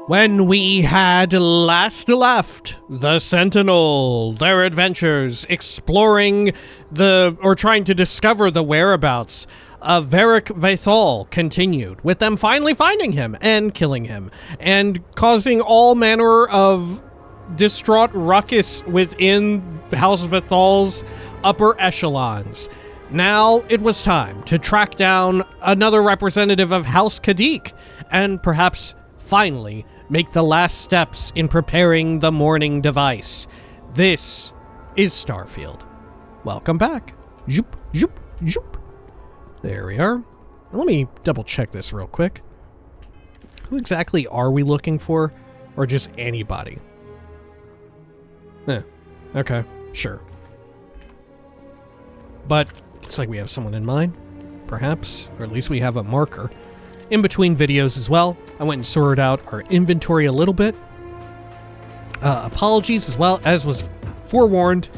When we had last left the Sentinel, their adventures exploring trying to discover the whereabouts of Varric Vathal continued, with them finally finding him and killing him, and causing all manner of distraught ruckus within House Vathal's upper echelons. Now it was time to track down another representative of House Kadik, and perhaps finally make the last steps in preparing the morning device. This is Starfield. Welcome back. Zoop, zoop, zoop. There we are. Let me double check this real quick. Who exactly are we looking for? Or just anybody? Okay, sure. But looks like we have someone in mind, perhaps, or at least we have a marker. In between videos as well, I went and sorted out our inventory a little bit. Apologies as well, as was forewarned.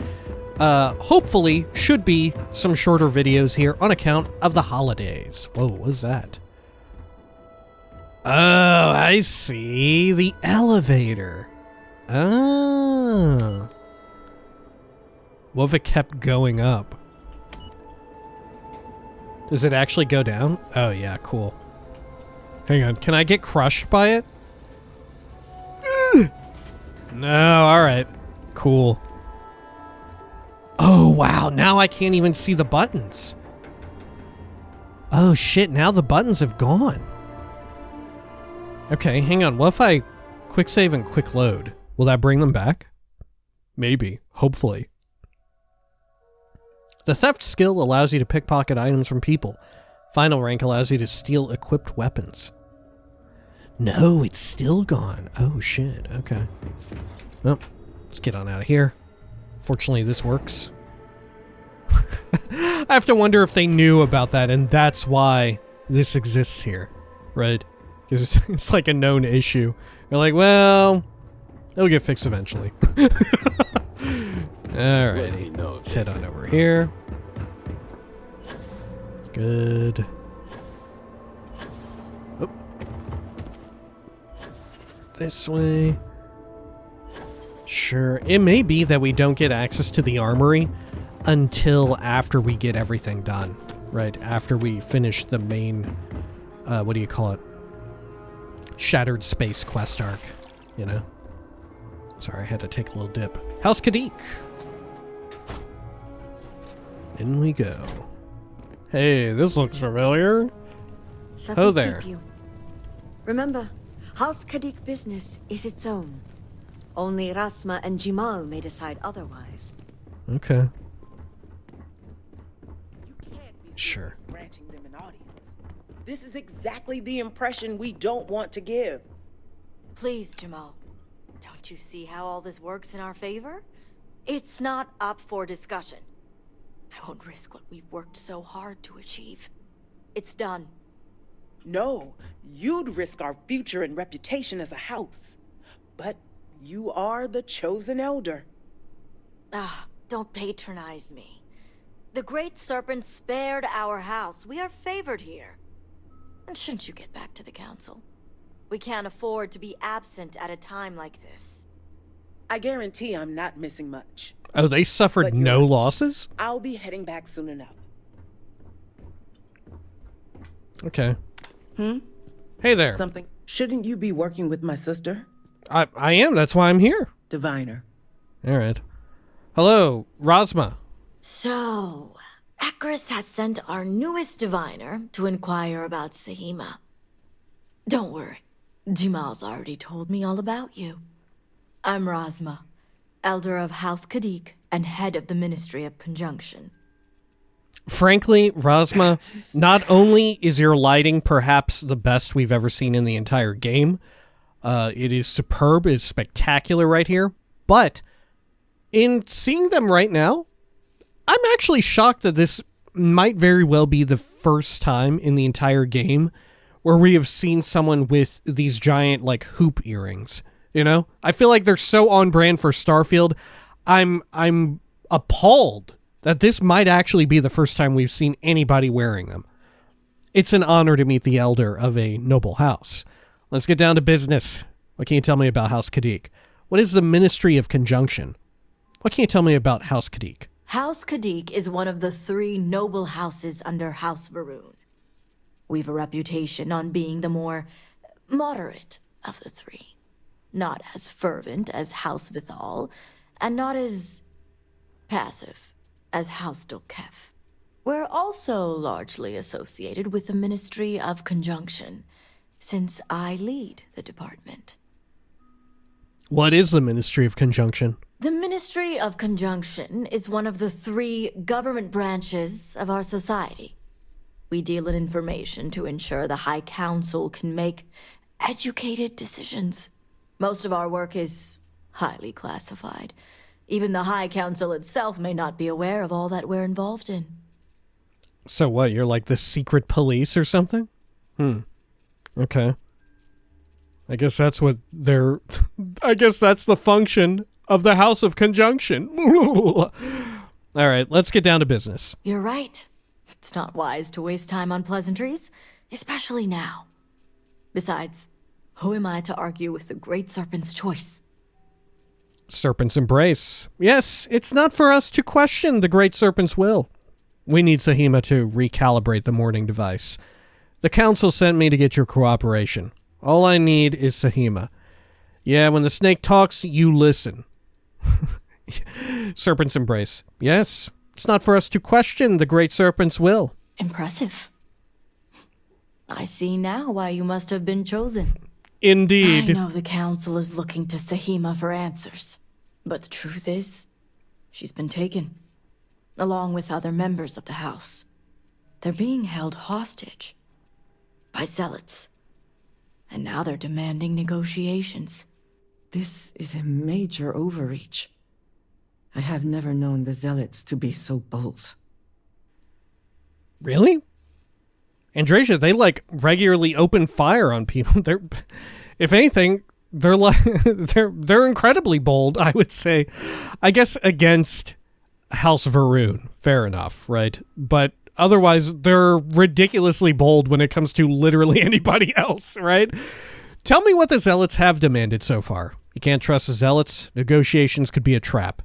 Hopefully should be some shorter videos here on account of the holidays. Whoa, what is that? Oh, I see. The elevator. Oh. What if it kept going up? Does it actually go down? Oh yeah, cool. Hang on, can I get crushed by it? No, alright. Cool. Oh wow, now I can't even see the buttons. Oh shit, now the buttons have gone. Okay, hang on, what if I quick save and quick load? Will that bring them back? Maybe, hopefully. The theft skill allows you to pickpocket items from people. Final rank allows you to steal equipped weapons. No, it's still gone. Oh shit, okay. Well, let's get on out of here. Fortunately, this works. I have to wonder if they knew about that and that's why this exists here, right? Because it's like a known issue. They're like, well, it'll get fixed eventually. Alrighty, let's head on over here. Good. Oh. This way. Sure, it may be that we don't get access to the armory until after we get everything done, right? After we finish the main, what do you call it? Shattered Space quest arc, you know? Sorry, I had to take a little dip. House Kadik! In we go. Hey, this looks familiar. Oh there. Remember, House Kadik business is its own. Only Razma and Jimal may decide otherwise. Okay. Sure. Granting them an audience. This is exactly the impression we don't want to give. Please, Jimal. Don't you see how all this works in our favor? It's not up for discussion. I won't risk what we've worked so hard to achieve. It's done. No, you'd risk our future and reputation as a house. But you are the chosen elder. Don't patronize me. The Great Serpent spared our house. We are favored here. And shouldn't you get back to the council? We can't afford to be absent at a time like this. I guarantee I'm not missing much. Oh, they suffered no losses? I'll be heading back soon enough. Okay. Hey there. Something. Shouldn't you be working with my sister? I am, that's why I'm here. Diviner. Alright. Hello, Razma. So, Akris has sent our newest diviner to inquire about Sahima. Don't worry, Jimal's already told me all about you. I'm Razma, Elder of House Kadik and head of the Ministry of Conjunction. Frankly, Razma, not only is your lighting perhaps the best we've ever seen in the entire game, it is superb, it's spectacular right here, but in seeing them right now, I'm actually shocked that this might very well be the first time in the entire game where we have seen someone with these giant, like, hoop earrings, you know? I feel like they're so on brand for Starfield. I'm appalled that this might actually be the first time we've seen anybody wearing them. It's an honor to meet the elder of a noble house. Let's get down to business. What can you tell me about House Kadik? What is the Ministry of Conjunction? What can you tell me about House Kadik? House Kadik is one of the 3 noble houses under House Varun. We've a reputation on being the more moderate of the 3. Not as fervent as House Vithal, and not as passive as House Dolkev. We're also largely associated with the Ministry of Conjunction, since I lead the department. What is the Ministry of Conjunction? The Ministry of Conjunction is one of the 3 government branches of our society. We deal in information to ensure the High Council can make educated decisions. Most of our work is highly classified. Even the High Council itself may not be aware of all that we're involved in. So what, you're like the secret police or something? Okay. I guess that's what they're... I guess that's the function of the House of Conjunction. All right, let's get down to business. You're right. It's not wise to waste time on pleasantries, especially now. Besides, who am I to argue with the Great Serpent's choice? Serpent's embrace. Yes, it's not for us to question the Great Serpent's will. We need Sahima to recalibrate the morning device. The Council sent me to get your cooperation. All I need is Sahima. Yeah, when the snake talks, you listen. Serpent's embrace. Yes, it's not for us to question the Great Serpent's will. Impressive. I see now why you must have been chosen. Indeed. I know the Council is looking to Sahima for answers, but the truth is, she's been taken, along with other members of the House. They're being held hostage by zealots, and now they're demanding negotiations. This is a major overreach. I have never known the zealots to be so bold. Really? Andrasia, they like regularly open fire on people. They're, if anything, they're like they're incredibly bold, I would say. I guess against House Varun, fair enough, right? But otherwise, they're ridiculously bold when it comes to literally anybody else, right? Tell me what the zealots have demanded so far. You can't trust the zealots. Negotiations could be a trap.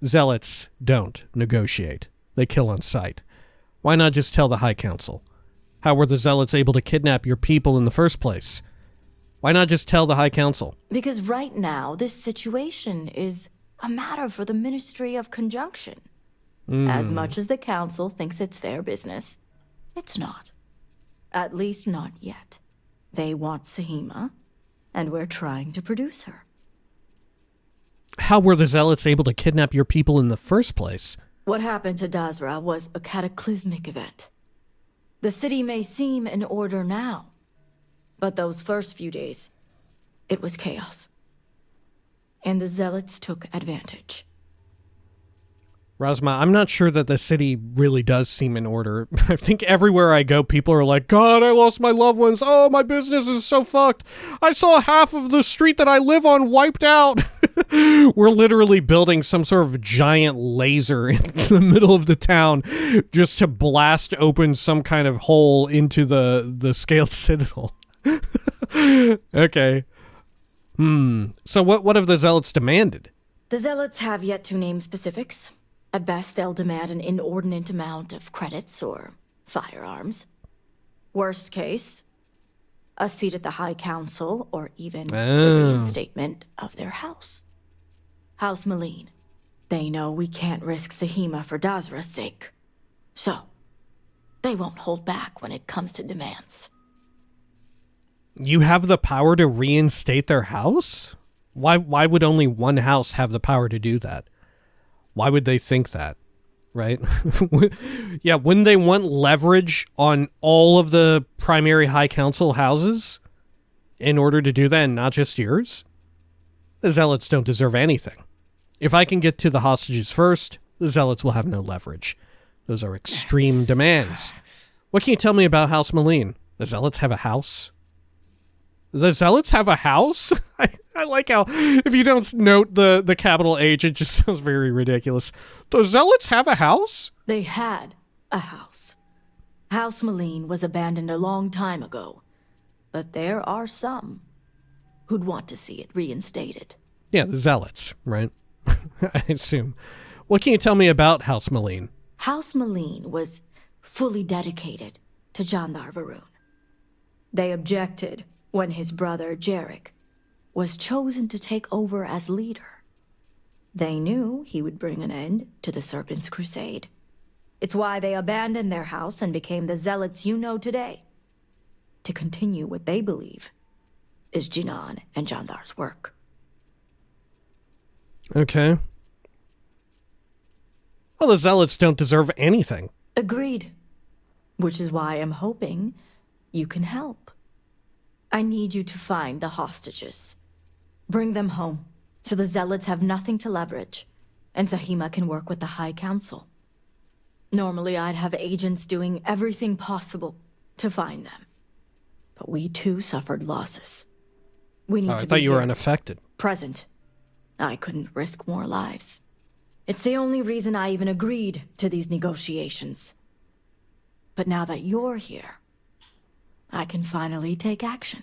Zealots don't negotiate. They kill on sight. Why not just tell the High Council? How were the zealots able to kidnap your people in the first place? Why not just tell the High Council? Because right now, this situation is a matter for the Ministry of Conjunction. As much as the Council thinks it's their business, it's not. At least not yet. They want Sahima, and we're trying to produce her. How were the zealots able to kidnap your people in the first place? What happened to Dazra was a cataclysmic event. The city may seem in order now, but those first few days, it was chaos. And the zealots took advantage. Razma, I'm not sure that the city really does seem in order. I think everywhere I go, people are like, God, I lost my loved ones. Oh, my business is so fucked. I saw half of the street that I live on wiped out. We're literally building some sort of giant laser in the middle of the town just to blast open some kind of hole into the scaled citadel. Okay. So what have the zealots demanded? The zealots have yet to name specifics. At best, they'll demand an inordinate amount of credits or firearms. Worst case, a seat at the High Council or even the reinstatement of their house. House Malene. They know we can't risk Sahima for Dazra's sake. So, they won't hold back when it comes to demands. You have the power to reinstate their house? Why would only one house have the power to do that? Why would they think that, right? Yeah, wouldn't they want leverage on all of the primary High Council houses in order to do that and not just yours? The zealots don't deserve anything. If I can get to the hostages first, the zealots will have no leverage. Those are extreme demands. What can you tell me about House Malene? The zealots have a house? The zealots have a house? I like how, if you don't note the capital H, it just sounds very ridiculous. The zealots have a house? They had a house. House Malene was abandoned a long time ago, but there are some who'd want to see it reinstated. Yeah, the zealots, right? I assume. What can you tell me about House Maleen? House Maleen was fully dedicated to Jandar Varun. They objected when his brother Jarek was chosen to take over as leader. They knew he would bring an end to the Serpent's crusade. It's why they abandoned their house and became the zealots you know today, to continue what they believe is Jinan and Jandar's work. Okay. Well, the zealots don't deserve anything. Agreed. Which is why I'm hoping you can help. I need you to find the hostages. Bring them home, so the zealots have nothing to leverage, and Zahima can work with the High Council. Normally, I'd have agents doing everything possible to find them. But we too suffered losses. We need to be I thought you were here, unaffected. present. I couldn't risk more lives. It's the only reason I even agreed to these negotiations. But now that you're here, I can finally take action.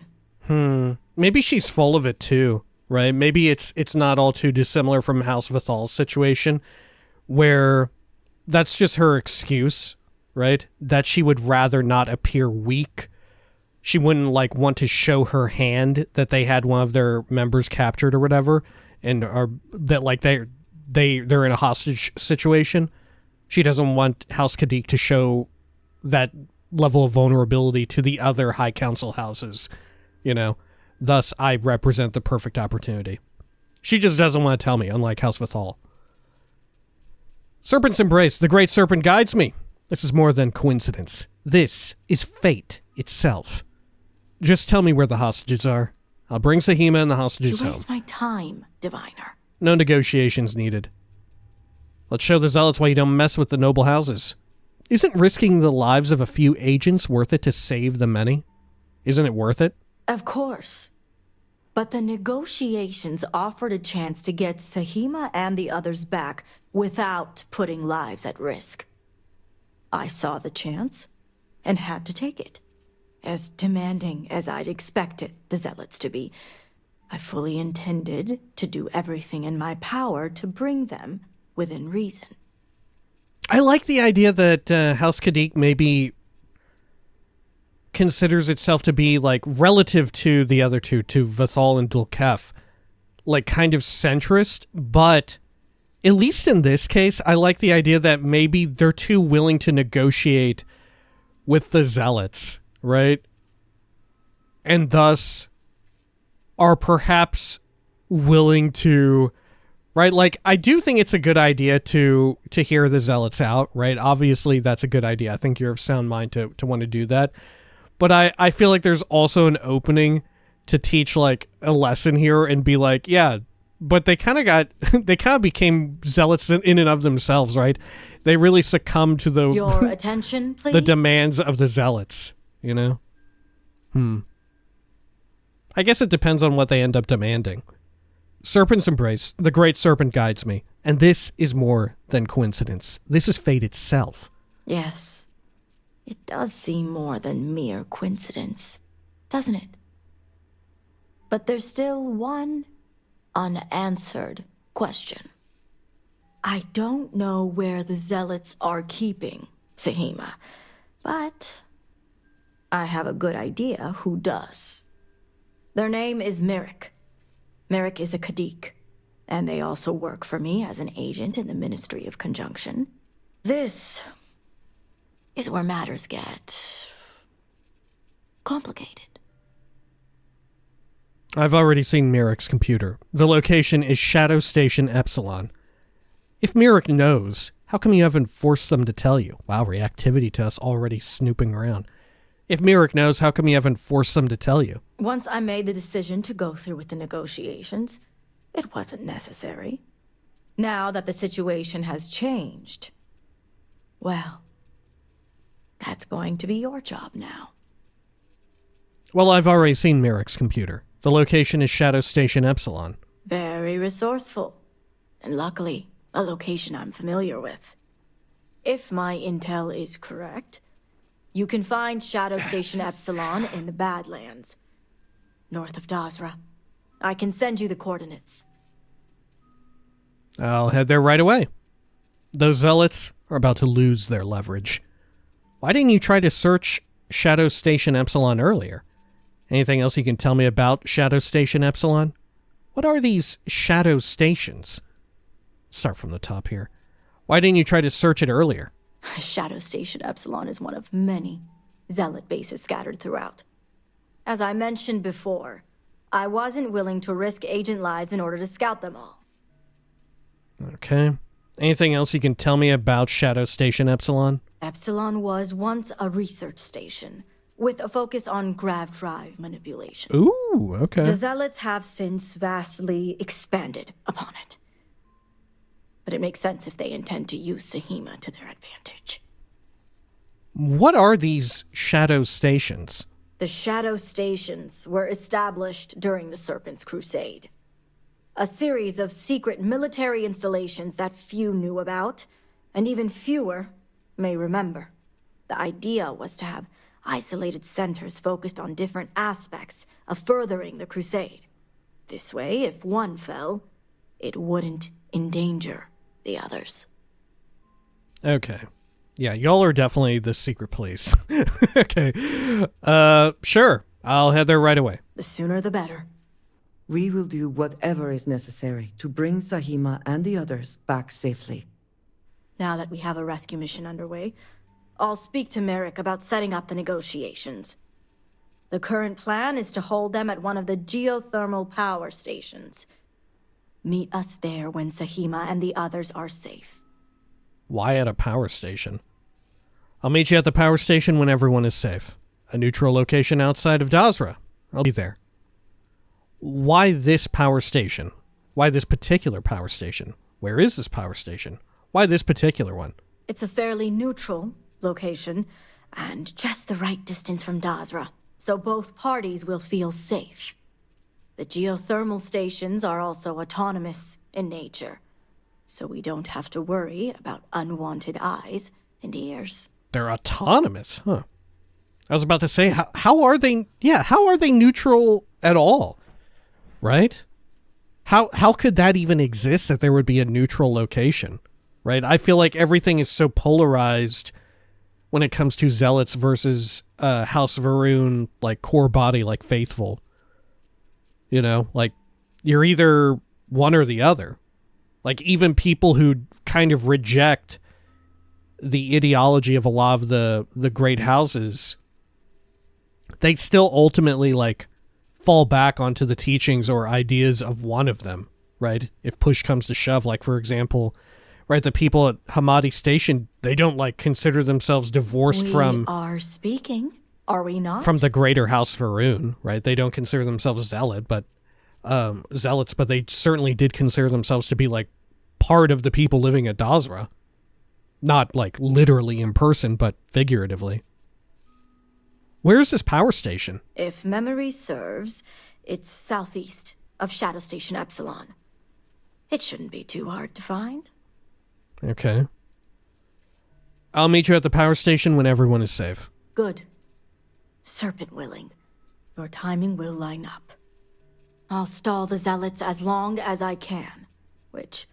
Maybe she's full of it too, right? Maybe it's not all too dissimilar from House Vithal's situation, where that's just her excuse, right? That she would rather not appear weak. She wouldn't want to show her hand that they had one of their members captured or whatever, and are that they're in a hostage situation. She doesn't want House Kadik to show that level of vulnerability to the other High Council houses, Thus, I represent the perfect opportunity. She just doesn't want to tell me, unlike House Vithal. Serpent's embrace. The great serpent guides me. This is more than coincidence. This is fate itself. Just tell me where the hostages are. I'll bring Zahima and the hostages You home. waste my time, Diviner. No negotiations needed. Let's show the zealots why you don't mess with the noble houses. Isn't risking the lives of a few agents worth it to save the many? Isn't it worth it? Of course. But the negotiations offered a chance to get Zahima and the others back without putting lives at risk. I saw the chance and had to take it. As demanding as I'd expected the zealots to be, I fully intended to do everything in my power to bring them within reason. I like the idea that House Kadik maybe considers itself to be, relative to the other two, to Vithal and Dulkef, kind of centrist, but at least in this case, I like the idea that maybe they're too willing to negotiate with the zealots, right? And thus are perhaps willing to, right? I do think it's a good idea to hear the zealots out, right? Obviously, that's a good idea. I think you're of sound mind to want to do that. But I feel like there's also an opening to teach, a lesson here and be yeah, but they kind of became zealots in and of themselves, right? They really succumbed to the Your attention, please. the demands of the zealots, I guess it depends on what they end up demanding. Serpent's embrace. The great serpent guides me. And this is more than coincidence. This is fate itself. Yes. It does seem more than mere coincidence, doesn't it? But there's still one unanswered question. I don't know where the zealots are keeping Zahima, but I have a good idea who does. Their name is Merrick. Merrick is a Kadik, and they also work for me as an agent in the Ministry of Conjunction. This is where matters get complicated. I've already seen Merrick's computer. The location is Shadow Station Epsilon. If Merrick knows, how come you haven't forced them to tell you? Wow, reactivity to us already snooping around. If Merrick knows, how come you haven't forced them to tell you? Once I made the decision to go through with the negotiations, it wasn't necessary. Now that the situation has changed, well, that's going to be your job now. Well, I've already seen Merrick's computer. The location is Shadow Station Epsilon. Very resourceful. And luckily, a location I'm familiar with. If my intel is correct, you can find Shadow Station Epsilon in the Badlands, north of Dazra. I can send you the coordinates. I'll head there right away. Those zealots are about to lose their leverage. Why didn't you try to search Shadow Station Epsilon earlier? Anything else you can tell me about Shadow Station Epsilon? What are these Shadow Stations? Start from the top here. Why didn't you try to search it earlier? Shadow Station Epsilon is one of many zealot bases scattered throughout. As I mentioned before, I wasn't willing to risk agent lives in order to scout them all. Okay. Anything else you can tell me about Shadow Station Epsilon? Epsilon was once a research station, with a focus on grav drive manipulation. Ooh, okay. The zealots have since vastly expanded upon it. But it makes sense if they intend to use Sahima to their advantage. What are these Shadow Stations? The Shadow Stations were established during the Serpent's Crusade. A series of secret military installations that few knew about, and even fewer may remember. The idea was to have isolated centers focused on different aspects of furthering the Crusade. This way, if one fell, it wouldn't endanger the others. Okay. Yeah, y'all are definitely the secret police. Okay. Sure. I'll head there right away. The sooner the better. We will do whatever is necessary to bring Sahima and the others back safely. Now that we have a rescue mission underway, I'll speak to Merrick about setting up the negotiations. The current plan is to hold them at one of the geothermal power stations. Meet us there when Sahima and the others are safe. Why at a power station? I'll meet you at the power station when everyone is safe. A neutral location outside of Dazra. I'll be there. Why this power station? Why this particular power station? Where is this power station? Why this particular one? It's a fairly neutral location, and just the right distance from Dazra, so both parties will feel safe. The geothermal stations are also autonomous in nature, so we don't have to worry about unwanted eyes and ears. They're autonomous, huh? I was about to say, how are they, how are they neutral at all? Right? How could that even exist, that there would be a neutral location? Right? I feel like everything is so polarized when it comes to zealots versus House Varun, like core body, like faithful. You know, like you're either one or the other. Like even people who kind of reject the ideology of a lot of the great houses, they still ultimately like fall back onto the teachings or ideas of one of them, right? If push comes to shove, like for example, right, the people at Hamadi Station, they don't like consider themselves divorced from... We are speaking, are we not? From the greater House Varun, right? They don't consider themselves zealots, but they certainly did consider themselves to be like part of the people living at Dazra. Not like literally in person, but figuratively. Where is this power station? If memory serves, it's southeast of Shadow Station Epsilon. It shouldn't be too hard to find. Okay. I'll meet you at the power station when everyone is safe. Good. Serpent willing, your timing will line up. I'll stall the zealots as long as I can, which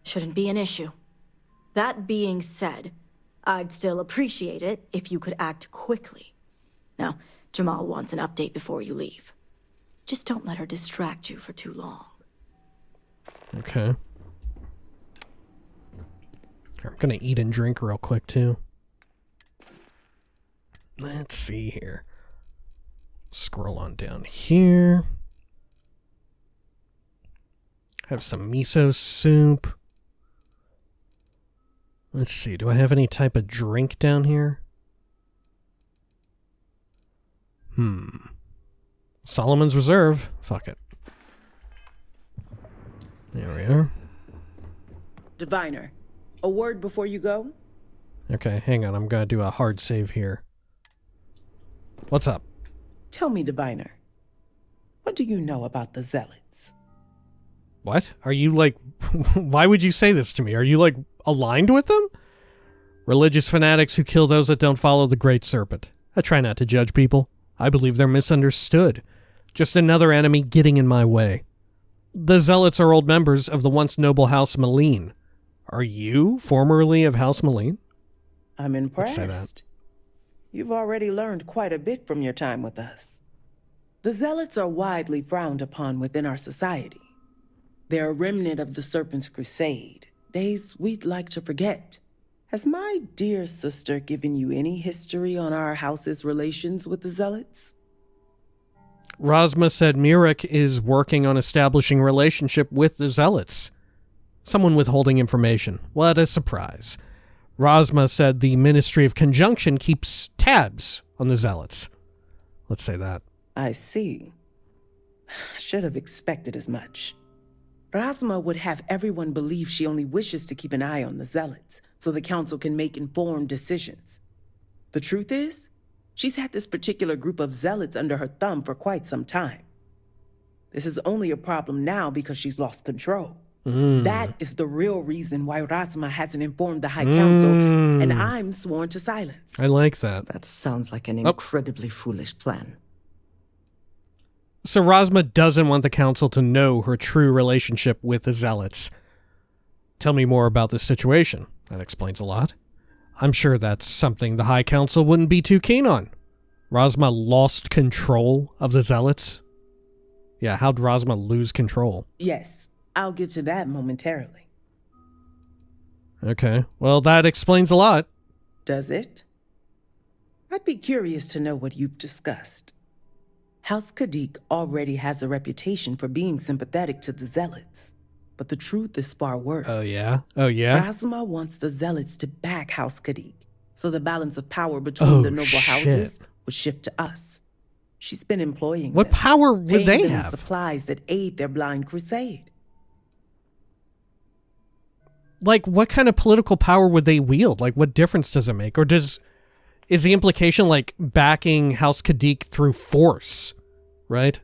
shouldn't be an issue. That being said, I'd still appreciate it if you could act quickly. Now, Jamal wants an update before you leave. Just don't let her distract you for too long. Okay. I'm gonna eat and drink real quick, too. Let's see here. Scroll on down here. Have some miso soup. Let's see, do I have any type of drink down here? Solomon's Reserve. Fuck it. There we are. Diviner, a word before you go? Okay, hang on. I'm gonna do a hard save here. What's up? Tell me, Diviner, what do you know about the zealots? What? Are you like... Why would you say this to me? Are you like aligned with them? Religious fanatics who kill those that don't follow the Great Serpent. I try not to judge people. I believe they're misunderstood. Just another enemy getting in my way. The Zealots are old members of the once noble House Maline. Are you formerly of House Maline? I'm Let's say impressed. that. You've already learned quite a bit from your time with us. The Zealots are widely frowned upon within our society. They're a remnant of the Serpent's Crusade, days we'd like to forget. Has my dear sister given you any history on our house's relations with the Zealots? Razma said Mirik is working on establishing a relationship with the Zealots. Someone withholding information. What a surprise. Razma said the Ministry of Conjunction keeps tabs on the Zealots. Let's say that. I see. I should have expected as much. Razma would have everyone believe she only wishes to keep an eye on the Zealots, so the Council can make informed decisions. The truth is, she's had this particular group of Zealots under her thumb for quite some time. This is only a problem now because she's lost control. That is the real reason why Razma hasn't informed the High Council, and I'm sworn to silence. I like that. That sounds like an incredibly foolish plan. So Razma doesn't want the Council to know her true relationship with the Zealots. Tell me more about this situation. That explains a lot. I'm sure that's something the High Council wouldn't be too keen on. Razma lost control of the Zealots? Yeah, how'd Razma lose control? Yes, I'll get to that momentarily. Okay, well, that explains a lot. Does it? I'd be curious to know what you've discussed. House Kadik already has a reputation for being sympathetic to the Zealots. But the truth is far worse. Oh, yeah? Oh, yeah? Razma wants the Zealots to back House Kadik, so the balance of power between the noble houses would shift to us. She's been employing What them, power would paying they them have? supplies that aid their blind crusade. Like, what kind of political power would they wield? Like, what difference does it make? Or is the implication, like, backing House Kadik through force, right?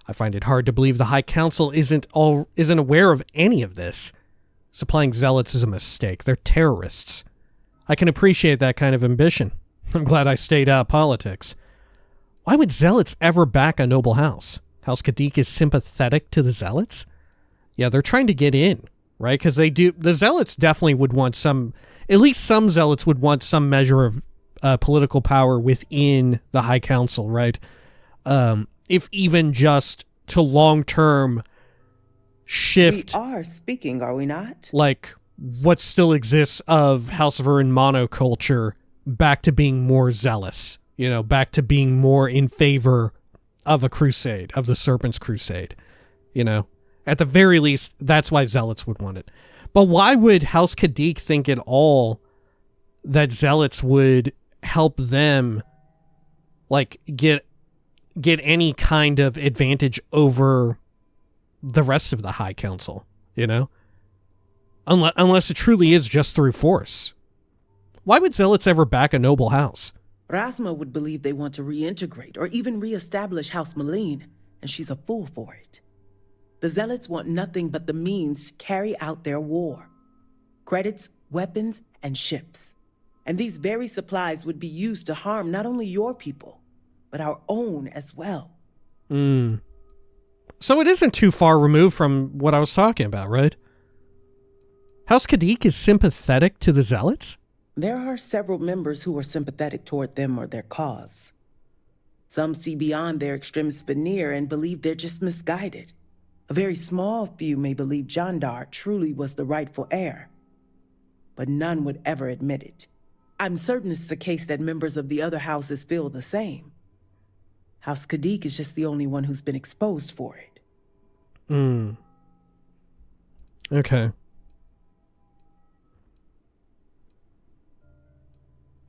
I find it hard to believe the High Council isn't aware of any of this. Supplying Zealots is a mistake. They're terrorists. I can appreciate that kind of ambition. I'm glad I stayed out of politics. Why would Zealots ever back a noble house? House Kadik is sympathetic to the Zealots? Yeah, they're trying to get in, right? Because the Zealots definitely would want at least some Zealots would want some measure of political power within the High Council, right? If even just to long-term shift. We are speaking, are we not? Like, what still exists of House Vern monoculture back to being more zealous, back to being more in favor of a crusade, of the Serpent's Crusade, At the very least, that's why Zealots would want it. But why would House Kadik think at all that Zealots would help them, like, get any kind of advantage over the rest of the High Council, Unless it truly is just through force. Why would Zealots ever back a noble house? Razma would believe they want to reintegrate or even reestablish House Maline, and she's a fool for it. The Zealots want nothing but the means to carry out their war. Credits, weapons, and ships. And these very supplies would be used to harm not only your people, but our own as well. So it isn't too far removed from what I was talking about, right? House Kadik is sympathetic to the Zealots? There are several members who are sympathetic toward them or their cause. Some see beyond their extremist veneer and believe they're just misguided. A very small few may believe Jandar truly was the rightful heir, but none would ever admit it. I'm certain it's the case that members of the other houses feel the same. House Kadik is just the only one who's been exposed for it. Okay.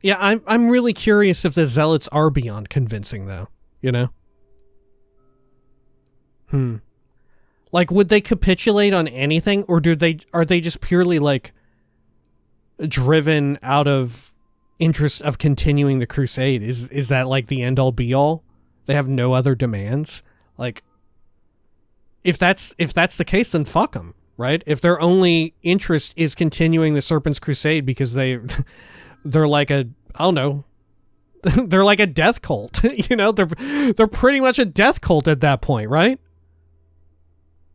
Yeah, I'm really curious if the Zealots are beyond convincing, though, Like, would they capitulate on anything, or are they just purely, like, driven out of interest of continuing the crusade? Is that, like, the end-all be-all? They have no other demands? Like, if that's the case, then fuck them, right? If their only interest is continuing the Serpent's Crusade because they're like I don't know, They're like a death cult. They're pretty much a death cult at that point, right?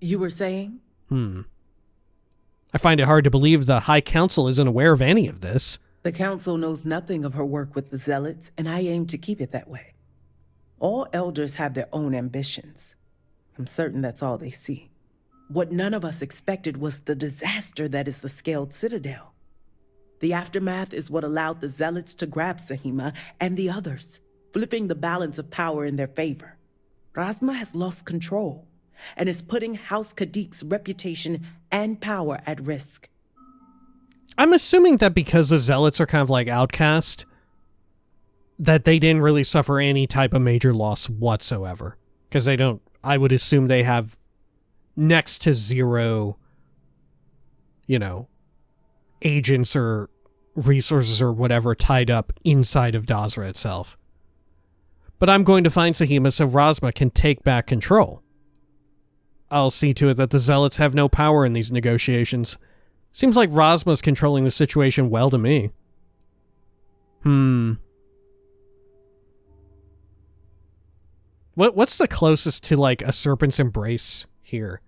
You were saying? I find it hard to believe the High Council isn't aware of any of this. The Council knows nothing of her work with the Zealots, and I aim to keep it that way. All elders have their own ambitions. I'm certain that's all they see. What none of us expected was the disaster that is the Scaled Citadel. The aftermath is what allowed the Zealots to grab Sahima and the others, flipping the balance of power in their favor. Razma has lost control and is putting House Kadik's reputation and power at risk. I'm assuming that because the Zealots are kind of like outcast, that they didn't really suffer any type of major loss whatsoever. Because I would assume they have next to zero, agents or resources or whatever tied up inside of Dazra itself. But I'm going to find Sahima so Razma can take back control. I'll see to it that the Zealots have no power in these negotiations. Seems like Razma's controlling the situation well to me. What's the closest to, like, a serpent's embrace here?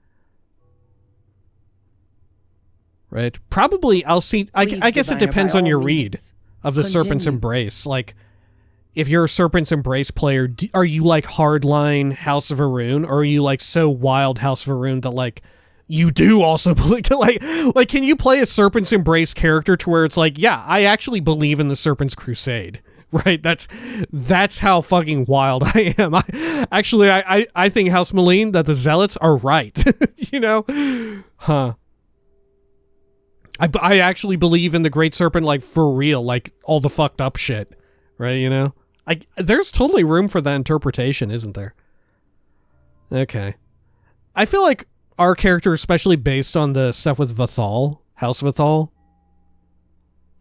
Right? Probably, I'll see... I guess it depends on your read of the serpent's embrace. Like, if you're a serpent's embrace player, are you, like, hardline House of Arun? Or are you, like, so wild House of Arun that, like, you do also believe... Like, can you play a serpent's embrace character to where it's like, yeah, I actually believe in the Serpent's Crusade? Right, that's how fucking wild I am. I think House Malene that the Zealots are right. I actually believe in the Great Serpent, like, for real, like, all the fucked up shit, right, there's totally room for that interpretation, isn't there? Okay. I feel like our character, especially based on the stuff with Vathal, House Vathal,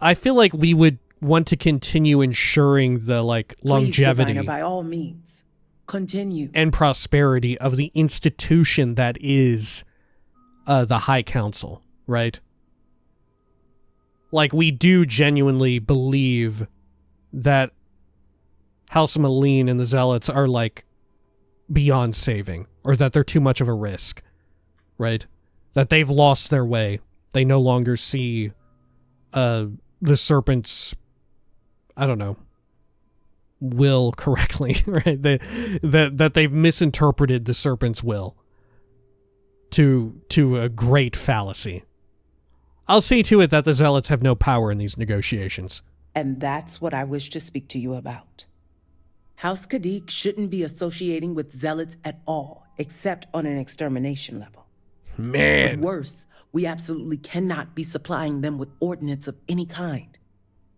I feel like we would want to continue ensuring the, like, longevity. Please, Diviner, by all means, continue. And prosperity of the institution that is the High Council, right? Like, we do genuinely believe that House Malene and the Zealots are, like, beyond saving, or that they're too much of a risk, right? That they've lost their way. They no longer see the Serpent's, I don't know, will correctly, right? That they've misinterpreted the Serpent's will to a great fallacy. I'll see to it that the Zealots have no power in these negotiations. And that's what I wish to speak to you about. House Kadik shouldn't be associating with Zealots at all, except on an extermination level. Man. But worse, we absolutely cannot be supplying them with ordnance of any kind.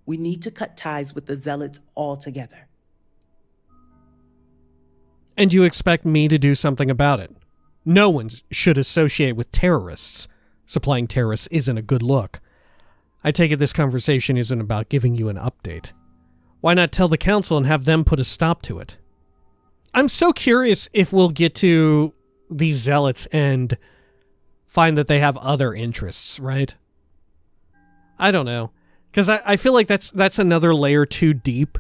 We need to cut ties with the Zealots altogether. And you expect me to do something about it? No one should associate with terrorists. Supplying terrorists isn't a good look. I take it this conversation isn't about giving you an update. Why not tell the council and have them put a stop to it? I'm so curious if we'll get to these Zealots and find that they have other interests, right? I don't know. Because I feel like that's another layer too deep,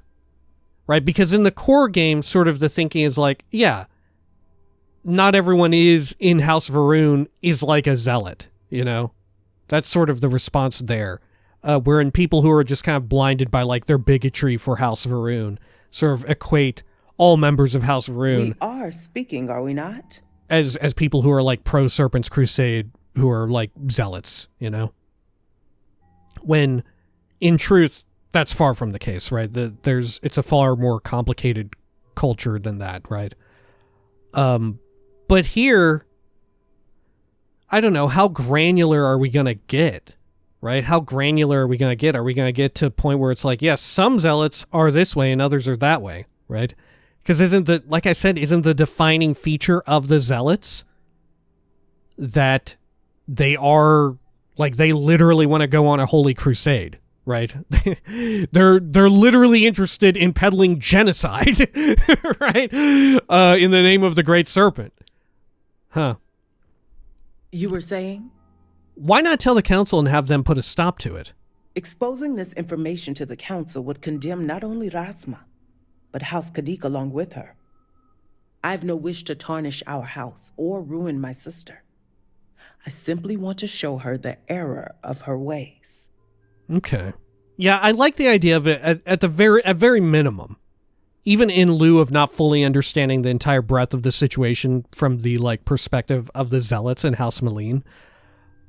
right? Because in the core game, sort of the thinking is like, yeah, not everyone is in House of Arun is like a Zealot, That's sort of the response there. Wherein people who are just kind of blinded by, like, their bigotry for House of Arun sort of equate all members of House of Arun. We are speaking, are we not? As people who are, like, pro-Serpent's Crusade, who are, like, Zealots, When... in truth, that's far from the case, right? It's a far more complicated culture than that, right? But here, I don't know, how granular are we going to get, right? How granular are we going to get? Are we going to get to a point where it's like, yes, some Zealots are this way and others are that way, right? Because like I said, isn't the defining feature of the Zealots that they are, like, they literally want to go on a holy crusade? Right? They're literally interested in peddling genocide, right? In the name of the Great Serpent. Huh. You were saying? Why not tell the council and have them put a stop to it? Exposing this information to the council would condemn not only Razma, but House Kadik along with her. I've no wish to tarnish our house or ruin my sister. I simply want to show her the error of her ways. Okay. Yeah, I like the idea of it at very minimum. Even in lieu of not fully understanding the entire breadth of the situation from the perspective of the Zealots and House Malene,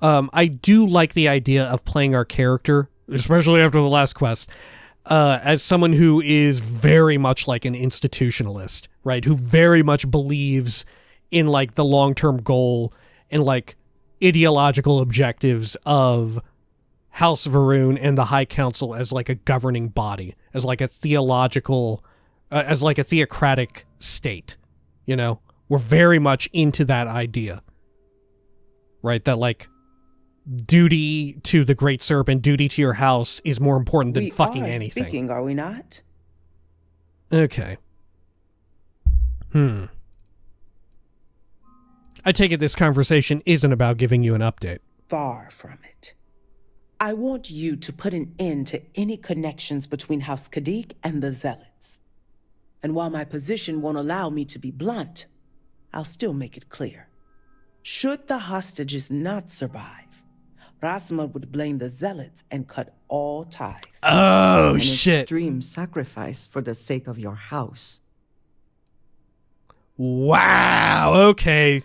I do like the idea of playing our character, especially after the last quest, as someone who is very much like an institutionalist, right? Who very much believes in the long-term goal and ideological objectives of House Varun and the High Council as a governing body, as a theological, as a theocratic state. We're very much into that idea, right? That duty to the Great Serpent, duty to your house is more important than fucking anything. Speaking, are we not? Okay. I take it this conversation isn't about giving you an update. Far from it. I want you to put an end to any connections between House Kadik and the Zealots. And while my position won't allow me to be blunt, I'll still make it clear. Should the hostages not survive, Razma would blame the Zealots and cut all ties. Oh, An shit. extreme sacrifice for the sake of your house. Wow, okay.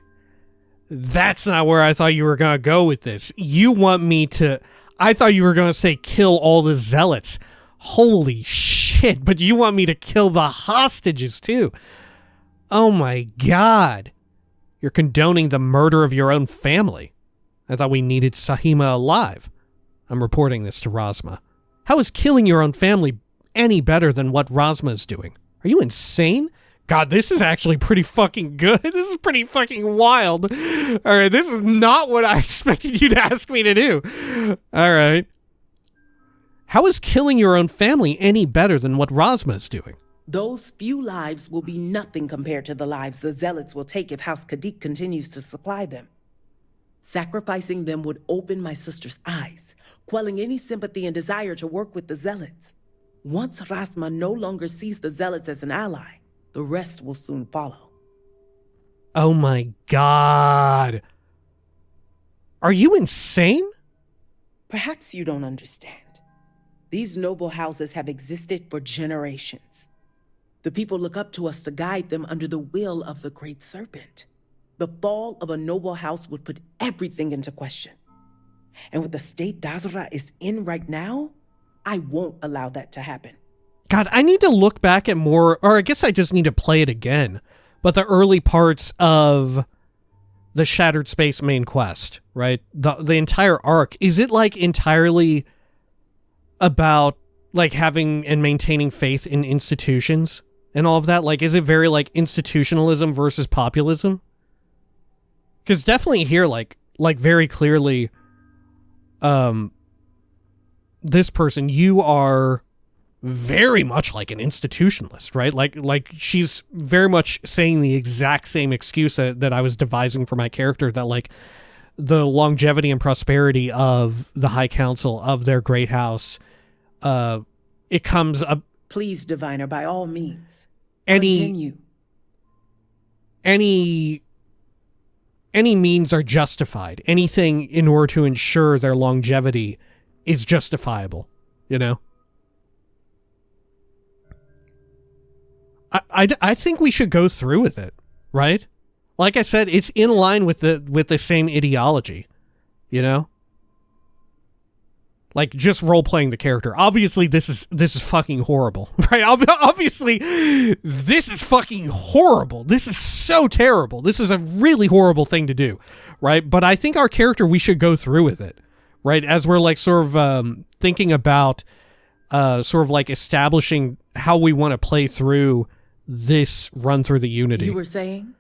That's not where I thought you were going to go with this. You want me to... I thought you were going to say kill all the Zealots. Holy shit, but you want me to kill the hostages too. Oh my god. You're condoning the murder of your own family. I thought we needed Sahima alive. I'm reporting this to Razma. How is killing your own family any better than what Razma is doing? Are you insane? God, this is actually pretty fucking good. This is pretty fucking wild. All right, this is not what I expected you to ask me to do. All right. How is killing your own family any better than what Razma is doing? Those few lives will be nothing compared to the lives the Zealots will take if House Kadik continues to supply them. Sacrificing them would open my sister's eyes, quelling any sympathy and desire to work with the Zealots. Once Razma no longer sees the Zealots as an ally, the rest will soon follow. Oh my god. Are you insane? Perhaps you don't understand. These noble houses have existed for generations. The people look up to us to guide them under the will of the Great Serpent. The fall of a noble house would put everything into question. And with the state Dazra is in right now, I won't allow that to happen. God, I need to look back at more, or I guess I just need to play it again. But the early parts of the Shattered Space main quest, right? The entire arc, is it entirely about having and maintaining faith in institutions and all of that? Is it very institutionalism versus populism? Because definitely here, very clearly, this person, you are very much like an institutionalist, right? She's very much saying the exact same excuse that I was devising for my character, that the longevity and prosperity of the High Council, of their great house, it comes up. Please, Diviner, by all means, continue. Any means are justified. Anything in order to ensure their longevity is justifiable, I think we should go through with it, right? Like I said, it's in line with the same ideology, just role-playing the character. Obviously, this is fucking horrible, right? Obviously, this is fucking horrible. This is so terrible. This is a really horrible thing to do, right? But I think our character, we should go through with it, right? As we're thinking about establishing how we want to play through this run through the Unity. You were saying?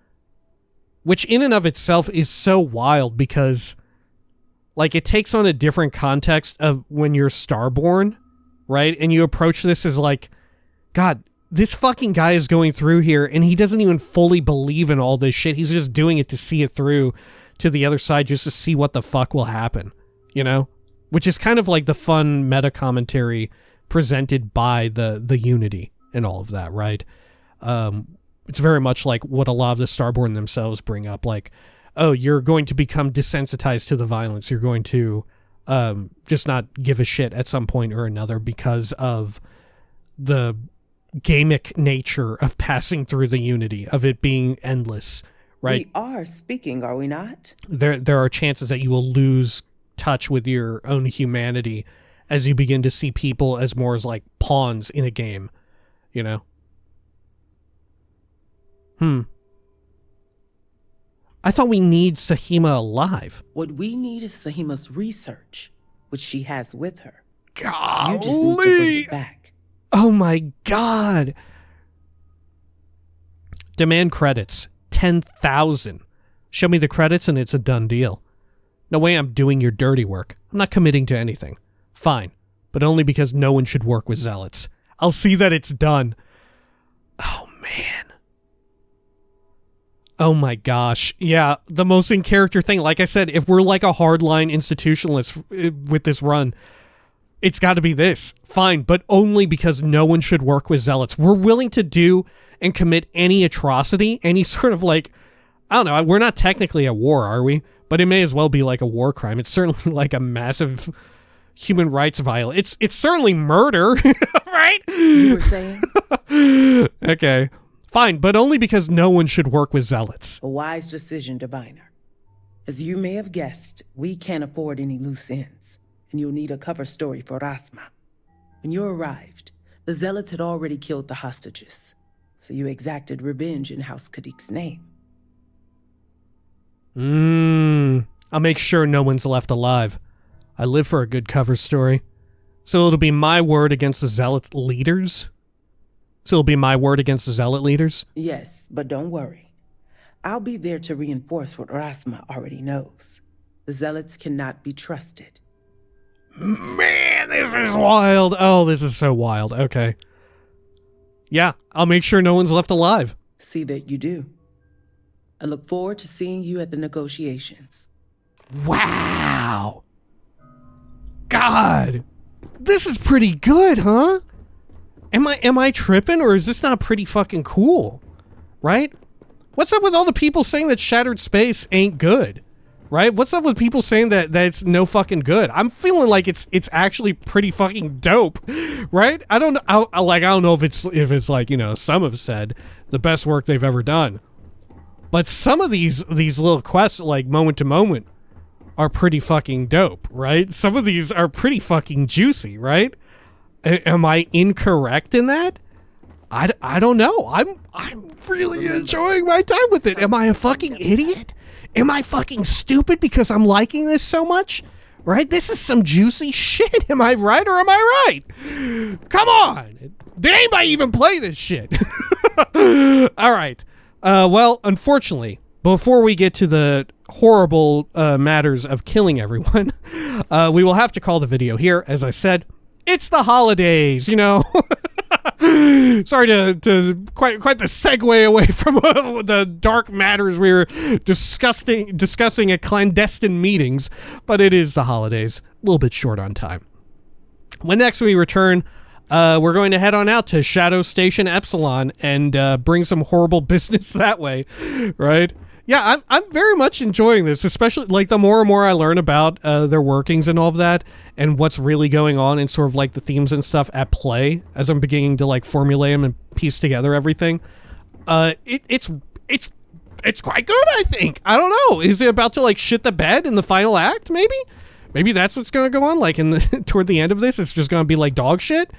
Which in and of itself is so wild because it takes on a different context of when you're Starborn, right? And you approach this as God, this fucking guy is going through here and he doesn't even fully believe in all this shit. He's just doing it to see it through to the other side just to see what the fuck will happen, Which is kind of the fun meta commentary presented by the Unity, and all of that, right? It's very much like what a lot of the Starborn themselves bring up, like, oh, you're going to become desensitized to the violence. You're going to just not give a shit at some point or another because of the gamic nature of passing through the Unity, of it being endless, right? We are speaking, are we not? There are chances that you will lose touch with your own humanity as you begin to see people as more as like pawns in a game, you know? I thought we need Sahima alive. What we need is Sahima's research, which she has with her. Golly! You just need to bring it back. Oh my god. Demand credits. 10,000. Show me the credits and it's a done deal. No way I'm doing your dirty work. I'm not committing to anything. Fine. But only because no one should work with zealots. I'll see that it's done. Oh man. Oh my gosh. Yeah, the most in character thing. Like I said, if we're like a hardline institutionalist with this run, it's got to be this. Fine, but only because no one should work with zealots. We're willing to do and commit any atrocity, any sort of like, I don't know, we're not technically at war, are we? But it may as well be like a war crime. It's certainly like a massive human rights violation. It's certainly murder, right? You were saying? Okay. Fine, but only because no one should work with zealots. A wise decision, Diviner. As you may have guessed, we can't afford any loose ends, and you'll need a cover story for Razma. When you arrived, the zealots had already killed the hostages, so you exacted revenge in House Kadik's name. I'll make sure no one's left alive. I live for a good cover story. So it'll be my word against the zealot leaders? Yes, but don't worry. I'll be there to reinforce what Razma already knows. The zealots cannot be trusted. Man, this is wild. Oh, this is so wild. Okay. Yeah, I'll make sure no one's left alive. See that you do. I look forward to seeing you at the negotiations. Wow. God. This is pretty good, huh? Am I tripping, or is this not pretty fucking cool? Right? What's up with all the people saying that Shattered Space ain't good? Right? What's up with people saying that it's no fucking good? I'm feeling like it's actually pretty fucking dope, right? I don't know. I don't know if it's like, you know, some have said the best work they've ever done, but some of these little quests, like moment to moment, are pretty fucking dope, right? Some of these are pretty fucking juicy, right? Am I incorrect in that? I don't know. I'm really enjoying my time with it. Am I a fucking idiot? Am I fucking stupid because I'm liking this so much? Right? This is some juicy shit. Am I right or am I right? Come on. Did anybody even play this shit? All right. Well, unfortunately, before we get to the horrible matters of killing everyone, we will have to call the video here. As I said, it's the holidays, you know. Sorry to quite the segue away from the dark matters we were discussing at clandestine meetings, but it is the holidays, a little bit short on time. When next we return, we're going to head on out to Shadow Station Epsilon and bring some horrible business that way, right? Yeah, I'm very much enjoying this, especially like the more and more I learn about their workings and all of that, and what's really going on, and sort of like the themes and stuff at play as I'm beginning to like formulate them and piece together everything. It's quite good, I think. I don't know. Is it about to like shit the bed in the final act? Maybe that's what's going to go on. Like in the toward the end of this, it's just going to be like dog shit,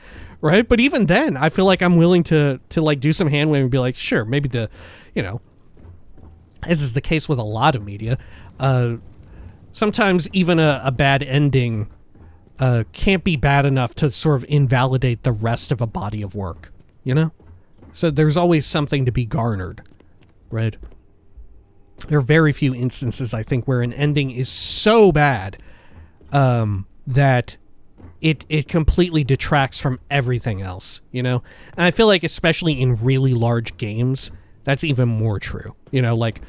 right? But even then, I feel like I'm willing to like do some hand waving and be like, sure, maybe as is the case with a lot of media, sometimes even a bad ending can't be bad enough to sort of invalidate the rest of a body of work, you know? So there's always something to be garnered, right? There are very few instances, I think, where an ending is so bad that it completely detracts from everything else, you know? And I feel like especially in really large games, that's even more true. You know, like,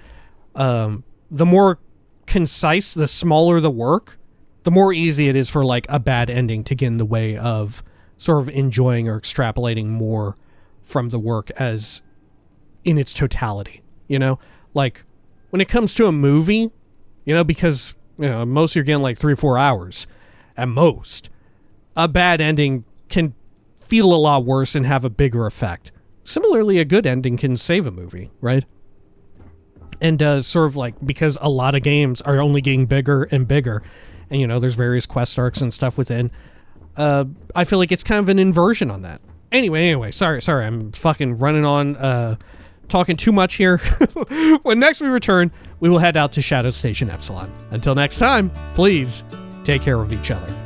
the more concise, the smaller the work, the more easy it is for, like, a bad ending to get in the way of sort of enjoying or extrapolating more from the work as in its totality, you know? Like, when it comes to a movie, you know, because, you know, most you're getting like 3 or 4 hours at most, a bad ending can feel a lot worse and have a bigger effect. Similarly, a good ending can save a movie, right? And sort of like, because a lot of games are only getting bigger and bigger, and, you know, there's various quest arcs and stuff within, I feel like it's kind of an inversion on that. Anyway, sorry, I'm fucking running on, talking too much here. When next we return, we will head out to Shadow Station Epsilon. Until next time, please take care of each other.